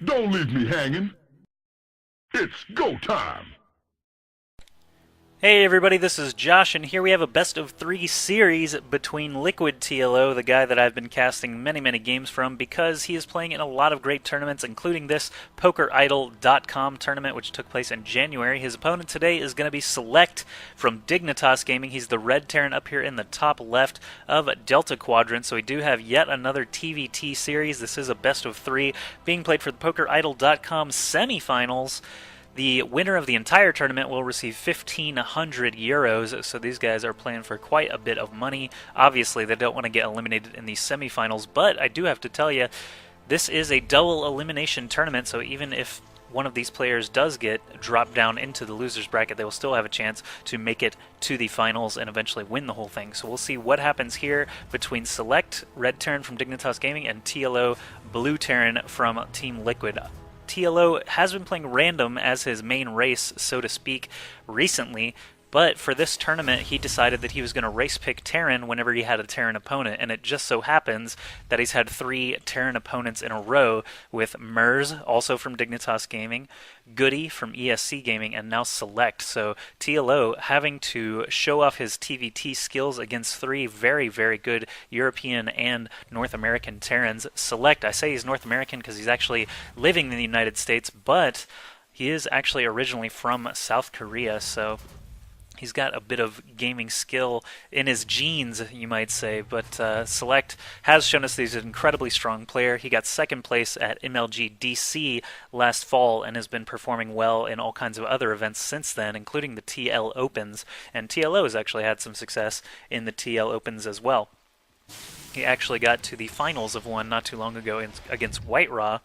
Don't leave me hanging. It's go time. Hey everybody, this is Josh, and here we have a best of 3 series between Liquid TLO, the guy that I've been casting many games from because he is playing in a lot of great tournaments, including this PokerIdol.com tournament, which took place in January. His opponent today is going to be SeleCT from Dignitas Gaming. He's the red Terran up here in the top left of Delta Quadrant, so we do have yet another TVT series. This is a best of 3 being played for the PokerIdol.com semifinals. The winner of the entire tournament will receive 1,500 euros, so these guys are playing for quite a bit of money. Obviously, they don't want to get eliminated in these semifinals, but I do have to tell you, this is a double elimination tournament, so even if one of these players does get dropped down into the loser's bracket, they will still have a chance to make it to the finals and eventually win the whole thing. So we'll see what happens here between SeleCT, red Terran from Dignitas Gaming, and TLO, blue Terran from Team Liquid. TLO has been playing random as his main race, so to speak, recently, but for this tournament he decided that he was going to race pick Terran whenever he had a Terran opponent, and it just so happens that he's had 3 Terran opponents in a row with NMrUUG, also from Dignitas Gaming, Goody from ESC Gaming, and now SeleCT. So TLO having to show off his TVT skills against 3 very good European and North American Terrans. SeleCT, I say he's North American because he's actually living in the United States, but he is actually originally from South Korea, so he's got a bit of gaming skill in his genes, you might say, but SeleCT has shown us that he's an incredibly strong player. He got second place at MLG DC last fall and has been performing well in all kinds of other events since then, including the TL Opens, and TLO has actually had some success in the TL Opens as well. He actually got to the finals of one not too long ago against White Raw,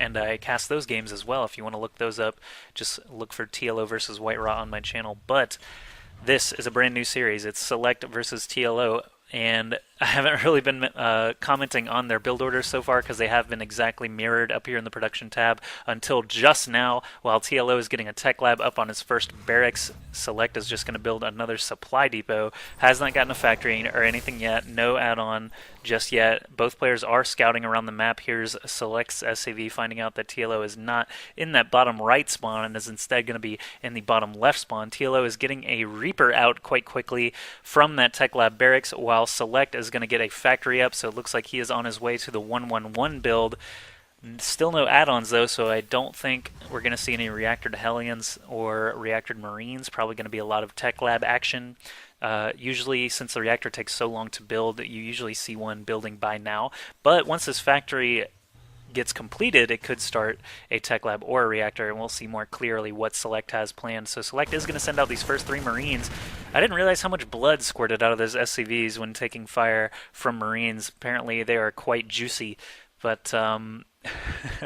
and I cast those games as well. If you want to look those up, just look for TLO versus White Raw on my channel. But this is a brand new series. It's SeleCT versus TLO, and I haven't really been commenting on their build orders so far because they have been exactly mirrored up here in the production tab until just now. While TLO is getting a tech lab up on his first barracks, SeleCT is just going to build another supply depot. Has not gotten a factory or anything yet, no add-on just yet. Both players are scouting around the map. Here's SeleCT's SCV finding out that TLO is not in that bottom right spawn and is instead going to be in the bottom left spawn. TLO is getting a Reaper out quite quickly from that tech lab barracks, while SeleCT is going to get a factory up, so it looks like he is on his way to the 111 build. Still no add-ons though, so I don't think we're going to see any reactor to Hellions or reactor to Marines. Probably going to be a lot of tech lab action. Usually, since the reactor takes so long to build, you usually see one building by now. But once this factory gets completed, it could start a tech lab or a reactor, and we'll see more clearly what SeleCT has planned. So SeleCT is going to send out these first 3 Marines. I didn't realize how much blood squirted out of those SCVs when taking fire from Marines. Apparently they are quite juicy, but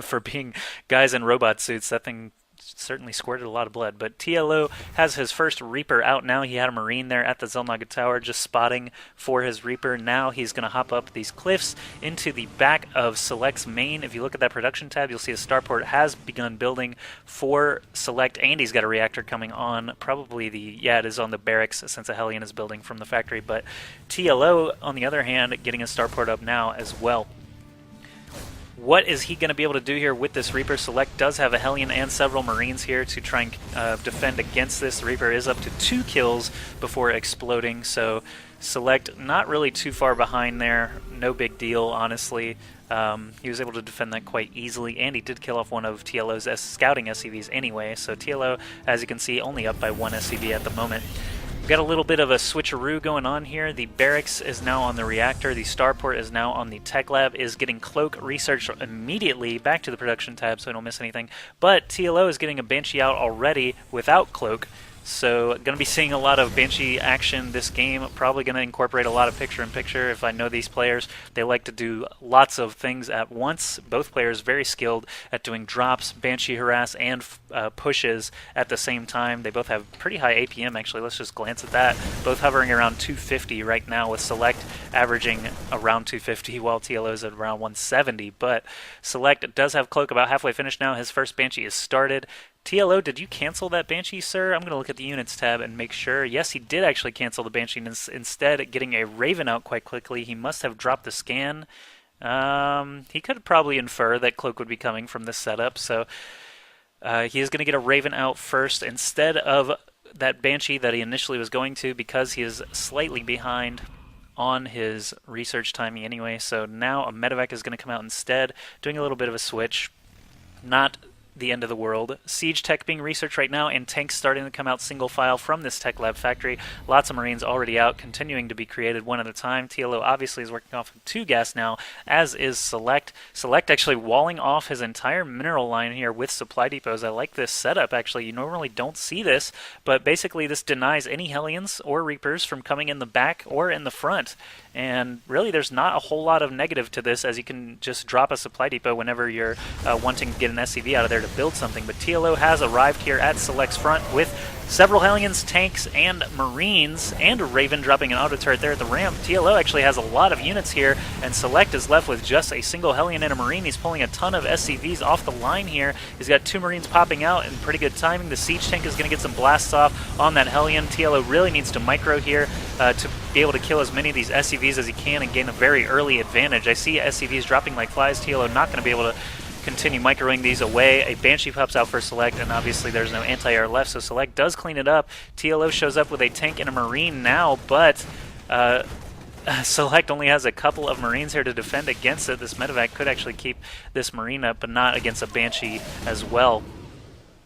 for being guys in robot suits, that thing certainly squirted a lot of blood. But TLO has his first Reaper out now. He had a Marine there at the Zelnaga Tower just spotting for his Reaper. Now he's going to hop up these cliffs into the back of SeleCT's main. If you look at that production tab, you'll see a starport has begun building for SeleCT, and he's got a reactor coming on. Probably it is on the barracks since a Hellion is building from the factory. But TLO, on the other hand, getting a starport up now as well. What is he going to be able to do here with this Reaper? SeleCT does have a Hellion and several Marines here to try and defend against this. The Reaper is up to 2 kills before exploding, so SeleCT not really too far behind there. No big deal, honestly. He was able to defend that quite easily, and he did kill off one of TLO's scouting SCVs anyway, so TLO, as you can see, only up by 1 SCV at the moment. Got a little bit of a switcheroo going on here. The barracks is now on the reactor. The starport is now on the tech lab. Is getting cloak research immediately. Back to the production tab so I don't miss anything. But TLO is getting a Banshee out already without cloak. So going to be seeing a lot of Banshee action this game. Probably going to incorporate a lot of picture-in-picture. If I know these players, they like to do lots of things at once. Both players very skilled at doing drops, Banshee harass, and pushes at the same time. They both have pretty high APM, actually. Let's just glance at that. Both hovering around 250 right now, with SeleCT averaging around 250 while TLO is at around 170. But SeleCT does have cloak about halfway finished now. His first Banshee is started. TLO, did you cancel that Banshee, sir? I'm going to look at the units tab and make sure. Yes, he did actually cancel the Banshee, and instead getting a Raven out quite quickly. He must have dropped the scan He could probably infer that Cloak would be coming from this setup, so he is going to get a Raven out first instead of that Banshee that he initially was going to, because he is slightly behind on his research timing anyway. So now a medevac is going to come out instead, doing a little bit of a switch. Not the end of the world. Siege tech being researched right now, and tanks starting to come out single file from this tech lab factory. Lots of Marines already out, continuing to be created one at a time. TLO obviously is working off of 2 gas now, as is SeleCT. SeleCT actually walling off his entire mineral line here with supply depots. I like this setup, actually. You normally don't see this, but basically this denies any Hellions or Reapers from coming in the back or in the front. And really there's not a whole lot of negative to this, as you can just drop a supply depot whenever you're wanting to get an SCV out of there to build something. But TLO has arrived here at SeleCT's front with several Hellions, tanks, and Marines, and a Raven dropping an auto turret there at the ramp. TLO actually has a lot of units here, and SeleCT is left with just a single Hellion and a Marine. He's pulling a ton of SCVs off the line here. He's got 2 Marines popping out in pretty good timing. The siege tank is going to get some blasts off on that Hellion. TLO really needs to micro here to be able to kill as many of these SCVs as he can and gain a very early advantage. I see SCVs dropping like flies. TLO not going to be able to continue microing these away. A Banshee pops out for SeleCT, and obviously there's no anti-air left, so SeleCT does clean it up. TLO shows up with a tank and a Marine now, but SeleCT only has a couple of Marines here to defend against it. This medevac could actually keep this Marine up, but not against a Banshee as well.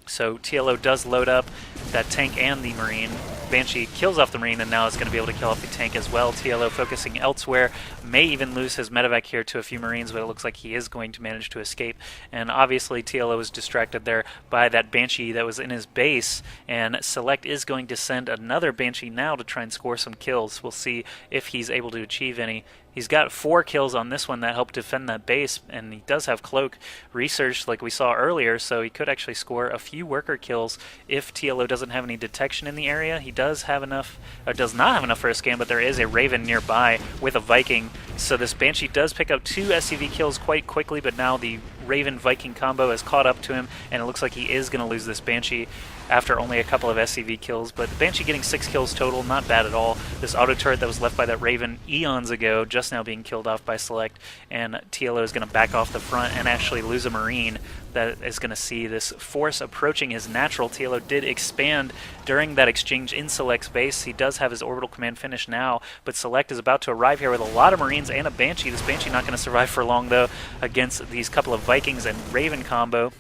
So TLO does load up that tank and the Marine. Banshee kills off the Marine, and now is going to be able to kill off the tank as well. TLO focusing elsewhere, may even lose his medevac here to a few Marines, but it looks like he is going to manage to escape. And obviously TLO was distracted there by that Banshee that was in his base, and SeleCT is going to send another Banshee now to try and score some kills. We'll see if he's able to achieve any. He's got 4 kills on this one that helped defend that base, and he does have Cloak researched like we saw earlier, so he could actually score a few worker kills if TLO doesn't have any detection in the area. He does have enough, or does not have enough for a scan, but there is a Raven nearby with a Viking, so this Banshee does pick up 2 SCV kills quite quickly, but now the Raven-Viking combo has caught up to him, and it looks like he is going to lose this Banshee after only a couple of SCV kills. But the Banshee getting 6 kills total, not bad at all. This auto turret that was left by that Raven eons ago, just now being killed off by SeleCT, and TLO is going to back off the front and actually lose a Marine that is going to see this force approaching his natural. TLO did expand during that exchange in SeleCT's base. He does have his orbital command finished now, but SeleCT is about to arrive here with a lot of Marines and a Banshee. This Banshee not going to survive for long, though, against these couple of Vikings and Raven combo.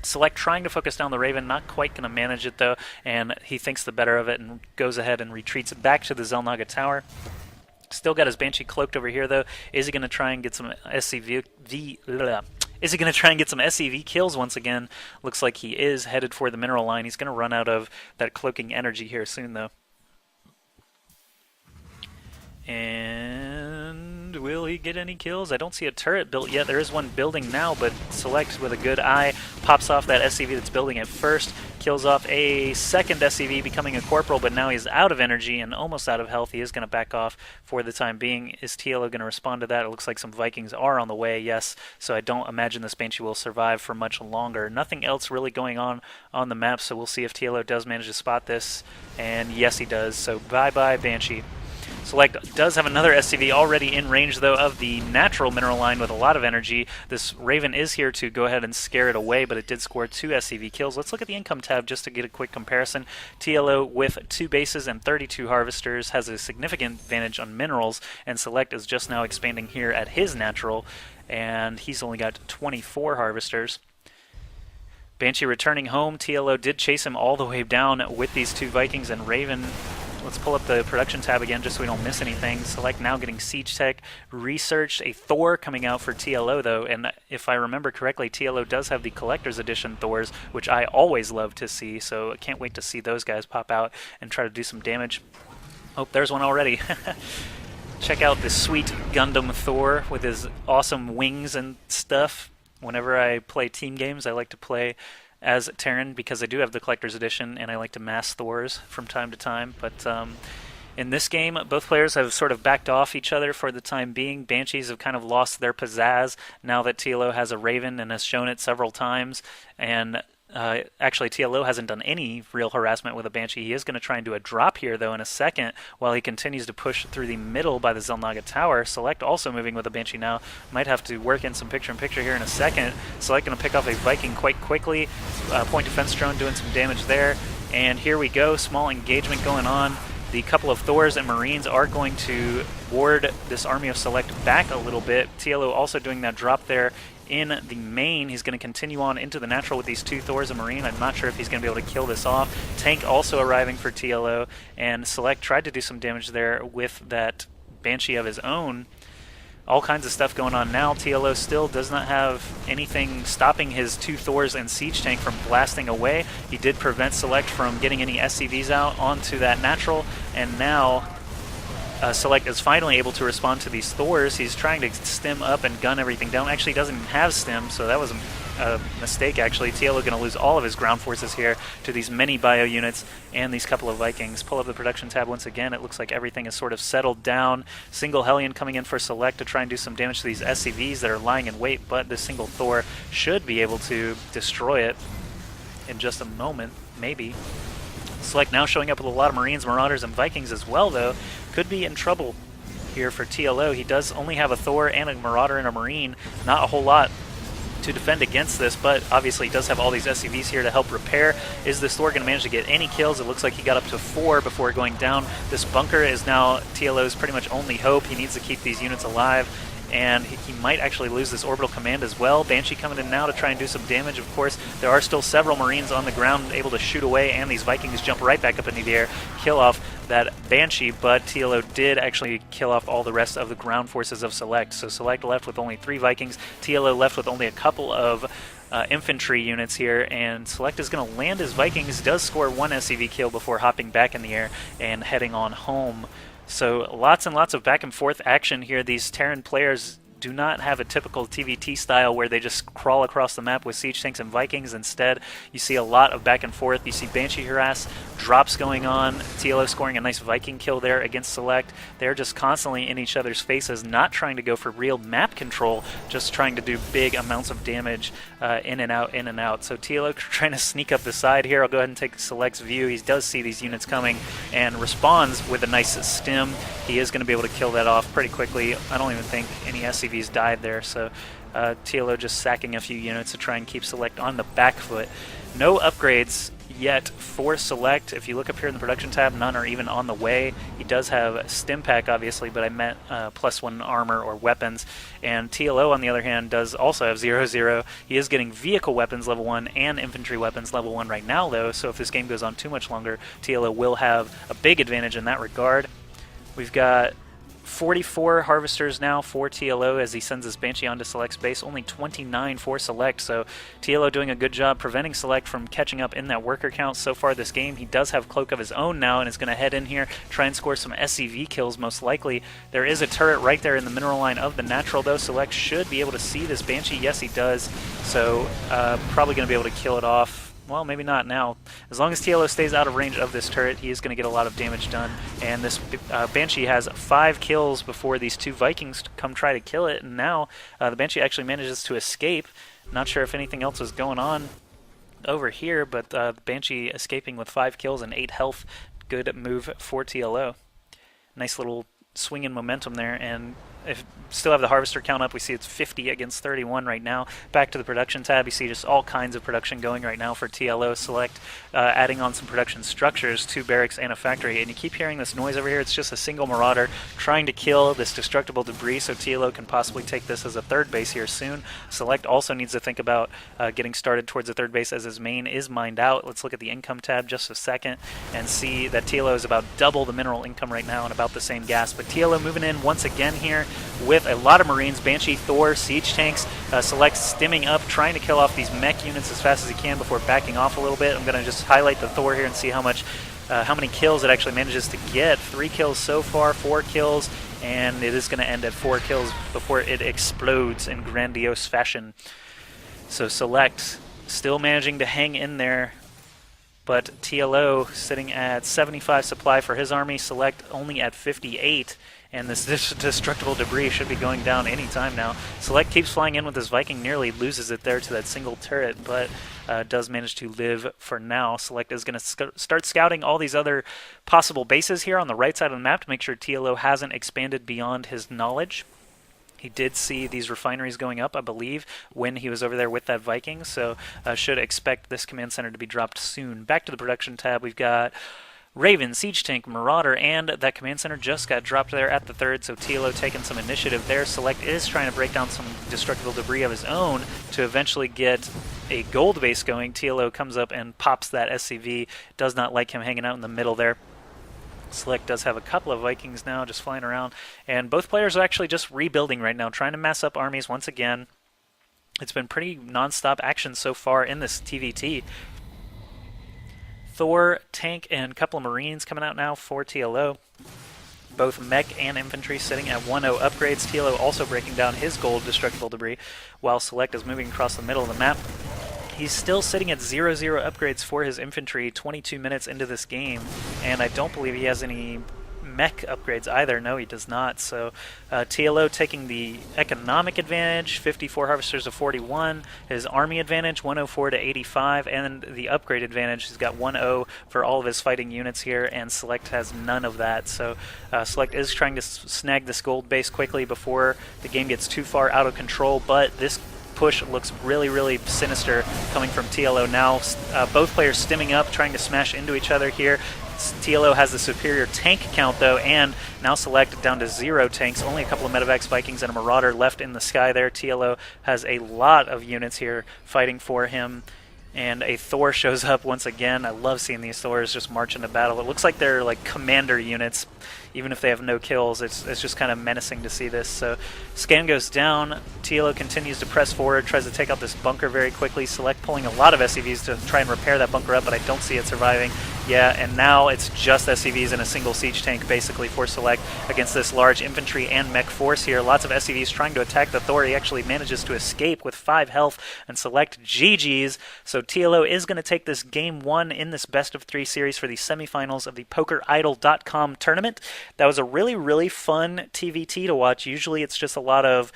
SeleCT trying to focus down the Raven, not quite going to manage it though, and he thinks the better of it and goes ahead and retreats back to the Xel'Naga Tower. Still got his Banshee cloaked over here though. Is he going to try and get some SCV kills once again? Looks like he is headed for the mineral line. He's going to run out of that cloaking energy here soon though. And will he get any kills? I don't see a turret built yet. There is one building now, but SeleCT with a good eye pops off that SCV that's building at first, kills off a second SCV, becoming a corporal, but now he's out of energy and almost out of health. He is going to back off for the time being. Is TLO going to respond to that? It looks like some Vikings are on the way, yes, so I don't imagine this Banshee will survive for much longer. Nothing else really going on the map, so we'll see if TLO does manage to spot this, and yes he does, so bye-bye Banshee. SeleCT does have another SCV already in range, though, of the natural mineral line with a lot of energy. This Raven is here to go ahead and scare it away, but it did score 2 SCV kills. Let's look at the income tab just to get a quick comparison. TLO with 2 bases and 32 harvesters has a significant advantage on minerals, and SeleCT is just now expanding here at his natural, and he's only got 24 harvesters. Banshee returning home. TLO did chase him all the way down with these 2 Vikings and Raven. Let's pull up the production tab again just so we don't miss anything. SeleCT now getting siege tech researched. A Thor coming out for TLO though, and if I remember correctly, TLO does have the collector's edition Thors, which I always love to see, so I can't wait to see those guys pop out and try to do some damage. Oh, there's one already. Check out this sweet Gundam Thor with his awesome wings and stuff. Whenever I play team games, I like to play as Terran because I do have the collector's edition and I like to mass Thors from time to time, but in this game both players have sort of backed off each other for the time being. Banshees have kind of lost their pizzazz now that TLO has a Raven and has shown it several times, and Actually, TLO hasn't done any real harassment with a Banshee. He is going to try and do a drop here, though, in a second, while he continues to push through the middle by the Xel'Naga Tower. Select also moving with a Banshee now. Might have to work in some picture-in-picture here in a second. Select going to pick off a Viking quite quickly. Point defense drone doing some damage there. And here we go, small engagement going on. The couple of Thors and Marines are going to ward this army of Select back a little bit. TLO also doing that drop there in the main. He's going to continue on into the natural with these 2 Thors and Marine. I'm not sure if he's going to be able to kill this off. Tank also arriving for TLO, and Select tried to do some damage there with that Banshee of his own. All kinds of stuff going on now. TLO still does not have anything stopping his 2 Thors and Siege Tank from blasting away. He did prevent Select from getting any SCVs out onto that natural, and now Select is finally able to respond to these Thors. He's trying to stem up and gun everything down. Actually, he doesn't have stem, so that was a mistake, actually. TLO going to lose all of his ground forces here to these many bio units and these couple of Vikings. Pull up the production tab once again. It looks like everything is sort of settled down. Single Hellion coming in for Select to try and do some damage to these SCVs that are lying in wait, but this single Thor should be able to destroy it in just a moment, maybe. Select now showing up with a lot of Marines, Marauders, and Vikings as well, though. Could be in trouble here for TLO. He does only have a Thor and a Marauder and a Marine. Not a whole lot to defend against this, but obviously he does have all these SCVs here to help repair. Is this Thor going to manage to get any kills? It looks like he got up to 4 before going down. This bunker is now TLO's pretty much only hope. He needs to keep these units alive, and he might actually lose this orbital command as well. Banshee coming in now to try and do some damage. Of course, there are still several Marines on the ground able to shoot away, and these Vikings jump right back up into the air, kill off that Banshee, but TLO did actually kill off all the rest of the ground forces of Select. So Select left with only 3 Vikings, TLO left with only a couple of infantry units here, and Select is going to land his Vikings, does score 1 SCV kill before hopping back in the air and heading on home. So lots and lots of back and forth action here. These Terran players do not have a typical TVT style where they just crawl across the map with Siege Tanks and Vikings. Instead, you see a lot of back and forth. You see Banshee harass, drops going on, TLO scoring a nice Viking kill there against Select. They're just constantly in each other's faces, not trying to go for real map control, just trying to do big amounts of damage in and out, in and out. So TLO trying to sneak up the side here. I'll go ahead and take Select's view. He does see these units coming and responds with a nice stem. He is going to be able to kill that off pretty quickly. I don't even think any SCVs died there, so TLO just sacking a few units to try and keep Select on the back foot. No upgrades yet for Select. If you look up here in the production tab, none are even on the way. He does have Stim Pack, obviously, but I meant +1 armor or weapons. And TLO, on the other hand, does also have 0/0. He is getting vehicle weapons level 1 and infantry weapons level 1 right now, though, so if this game goes on too much longer, TLO will have a big advantage in that regard. We've got 44 harvesters now for TLO as he sends his Banshee onto Select's base. Only 29 for Select, so TLO doing a good job preventing Select from catching up in that worker count so far this game. He does have Cloak of his own now and is going to head in here, try and score some SCV kills most likely. There is a turret right there in the mineral line of the natural, though. Select should be able to see this Banshee. Yes, he does, so probably going to be able to kill it off. Well, maybe not now. As long as TLO stays out of range of this turret, he is going to get a lot of damage done. And this Banshee has 5 kills before these 2 Vikings come try to kill it. And now the Banshee actually manages to escape. Not sure if anything else is going on over here, but Banshee escaping with 5 kills and 8 health. Good move for TLO. Nice little swing in momentum there, and if still have the harvester count up. We see it's 50 against 31 right now. Back to the production tab, you see just all kinds of production going right now for TLO. Select adding on some production structures, 2 barracks and a factory, and you keep hearing this noise over here. It's just a single Marauder trying to kill this destructible debris, so TLO can possibly take this as a 3rd base here soon. Select also needs to think about getting started towards a 3rd base as his main is mined out. Let's look at the income tab just a second and see that TLO is about double the mineral income right now and about the same gas, but TLO moving in once again here with a lot of Marines, Banshee, Thor, Siege Tanks. Select stimming up, trying to kill off these mech units as fast as he can before backing off a little bit. I'm going to just highlight the Thor here and see how many kills it actually manages to get. 3 kills so far, 4 kills, and it is going to end at 4 kills before it explodes in grandiose fashion. So Select still managing to hang in there, but TLO sitting at 75 supply for his army, Select only at 58. and this destructible debris should be going down any time now. SeleCT keeps flying in with his Viking, nearly loses it there to that single turret, but does manage to live for now. SeleCT is going to start scouting all these other possible bases here on the right side of the map to make sure TLO hasn't expanded beyond his knowledge. He did see these refineries going up, I believe, when he was over there with that Viking, so should expect this command center to be dropped soon. Back to the production tab, we've got Raven, Siege Tank, Marauder, and that command center just got dropped there at the third, so TLO taking some initiative there. SeleCT is trying to break down some destructible debris of his own to eventually get a gold base going. TLO comes up and pops that SCV, does not like him hanging out in the middle there. SeleCT does have a couple of Vikings now just flying around, and both players are actually just rebuilding right now, trying to mass up armies once again. It's been pretty non-stop action so far in this TVT. Thor, tank, and a couple of Marines coming out now for TLO. Both mech and infantry sitting at 1-0 upgrades. TLO also breaking down his gold destructible debris, while SeleCT is moving across the middle of the map. He's still sitting at 0-0 upgrades for his infantry 22 minutes into this game, and I don't believe he has any mech upgrades either. No, he does not. So TLO taking the economic advantage, 54 harvesters to 41, his army advantage, 104 to 85, and the upgrade advantage, he's got 1-0 for all of his fighting units here, and SeleCT has none of that. So SeleCT is trying to snag this gold base quickly before the game gets too far out of control, but this push looks really, really sinister coming from TLO now. Both players stimming up, trying to smash into each other here. TLO has the superior tank count, though, and now SeleCT down to 0 tanks. Only a couple of Medevacs, Vikings, and a Marauder left in the sky there. TLO has a lot of units here fighting for him, and a Thor shows up once again. I love seeing these Thors just march into battle. It looks like they're like commander units, even if they have no kills. It's just kind of menacing to see this. So scan goes down. TLO continues to press forward, tries to take out this bunker very quickly. SeleCT pulling a lot of SCVs to try and repair that bunker up, but I don't see it surviving. Yeah, and now it's just SCVs and a single siege tank basically for SeleCT against this large infantry and mech force here. Lots of SCVs trying to attack the Thor. He actually manages to escape with 5 health, and SeleCT GG's. So TLO is going to take this game 1 in this best of 3 series for the semifinals of the PokerIdol.com tournament. That was a really, really fun TVT to watch. Usually it's just a lot of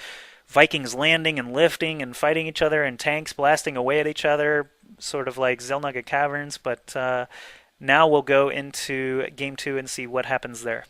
Vikings landing and lifting and fighting each other and tanks blasting away at each other, sort of like Xel'Naga Caverns, but now we'll go into Game 2 and see what happens there.